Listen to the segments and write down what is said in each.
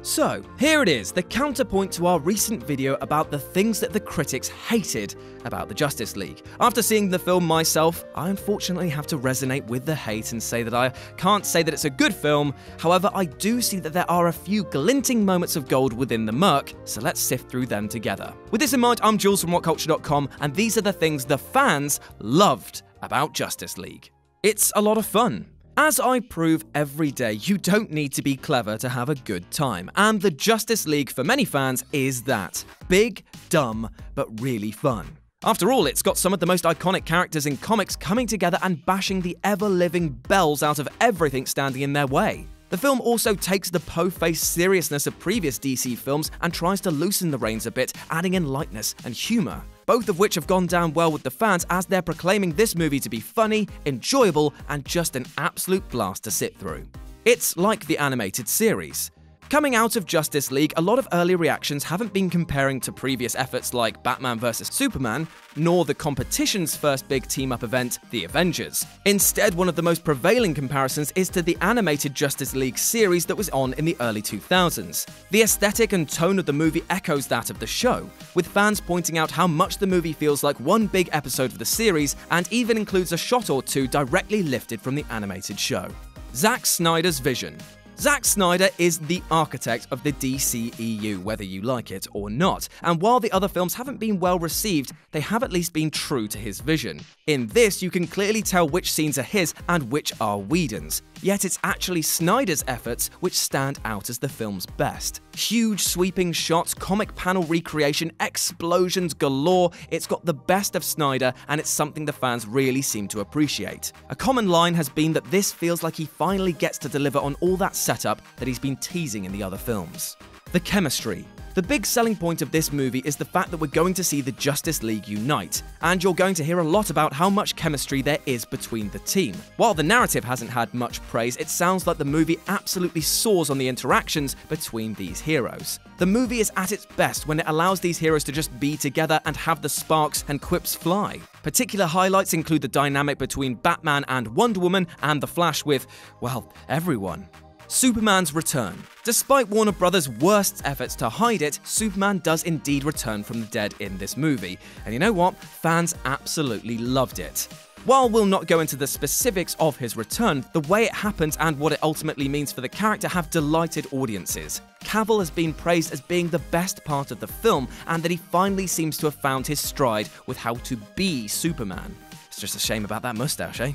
So, here it is, the counterpoint to our recent video about the things that the critics hated about the Justice League. After seeing the film myself, I unfortunately have to resonate with the hate and say that I can't say that it's a good film. However, I do see that there are a few glinting moments of gold within the murk, so let's sift through them together. With this in mind, I'm Jules from Whatculture.com, and these are the things the fans loved about Justice League. It's a lot of fun. As I prove every day, you don't need to be clever to have a good time, and the Justice League for many fans is that. Big, dumb, but really fun. After all, it's got some of the most iconic characters in comics coming together and bashing the ever-living bells out of everything standing in their way. The film also takes the po-faced seriousness of previous DC films and tries to loosen the reins a bit, adding in lightness and humour, both of which have gone down well with the fans as they're proclaiming this movie to be funny, enjoyable, and just an absolute blast to sit through. It's like the animated series. Coming out of Justice League, a lot of early reactions haven't been comparing to previous efforts like Batman vs Superman, nor the competition's first big team-up event, The Avengers. Instead, one of the most prevailing comparisons is to the animated Justice League series that was on in the early 2000s. The aesthetic and tone of the movie echoes that of the show, with fans pointing out how much the movie feels like one big episode of the series and even includes a shot or two directly lifted from the animated show. Zack Snyder's Vision. Zack Snyder is the architect of the DCEU, whether you like it or not, and while the other films haven't been well received, they have at least been true to his vision. In this, you can clearly tell which scenes are his and which are Whedon's, yet it's actually Snyder's efforts which stand out as the film's best. Huge sweeping shots, comic panel recreation, explosions galore, it's got the best of Snyder and it's something the fans really seem to appreciate. A common line has been that this feels like he finally gets to deliver on all that setup that he's been teasing in the other films. The chemistry. The big selling point of this movie is the fact that we're going to see the Justice League unite, and you're going to hear a lot about how much chemistry there is between the team. While the narrative hasn't had much praise, it sounds like the movie absolutely soars on the interactions between these heroes. The movie is at its best when it allows these heroes to just be together and have the sparks and quips fly. Particular highlights include the dynamic between Batman and Wonder Woman and The Flash with, well, everyone. Superman's return. Despite Warner Brothers' worst efforts to hide it, Superman does indeed return from the dead in this movie. And you know what? Fans absolutely loved it. While we'll not go into the specifics of his return, the way it happens and what it ultimately means for the character have delighted audiences. Cavill has been praised as being the best part of the film, and that he finally seems to have found his stride with how to be Superman. It's just a shame about that mustache, eh?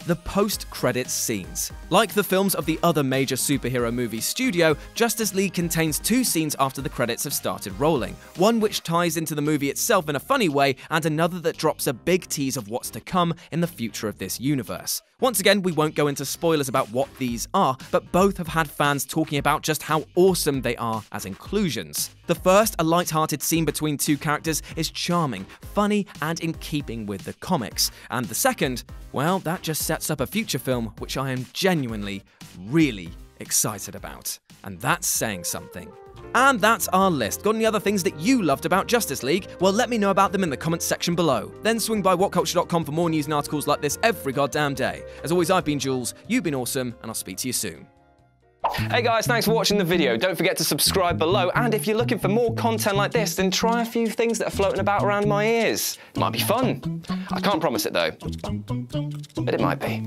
The post-credits scenes. Like the films of the other major superhero movie studio, Justice League contains two scenes after the credits have started rolling. One which ties into the movie itself in a funny way, and another that drops a big tease of what's to come in the future of this universe. Once again, we won't go into spoilers about what these are, but both have had fans talking about just how awesome they are as inclusions. The first, a light-hearted scene between two characters, is charming, funny, and in keeping with the comics. And the second, well, that just sets up a future film which I am genuinely, really excited about. And that's saying something. And that's our list. Got any other things that you loved about Justice League? Well, let me know about them in the comments section below. Then swing by whatculture.com for more news and articles like this every goddamn day. As always, I've been Jules, you've been awesome, and I'll speak to you soon. Hey guys, thanks for watching the video. Don't forget to subscribe below, and if you're looking for more content like this, then try a few things that are floating about around my ears. It might be fun. I can't promise it though, but it might be.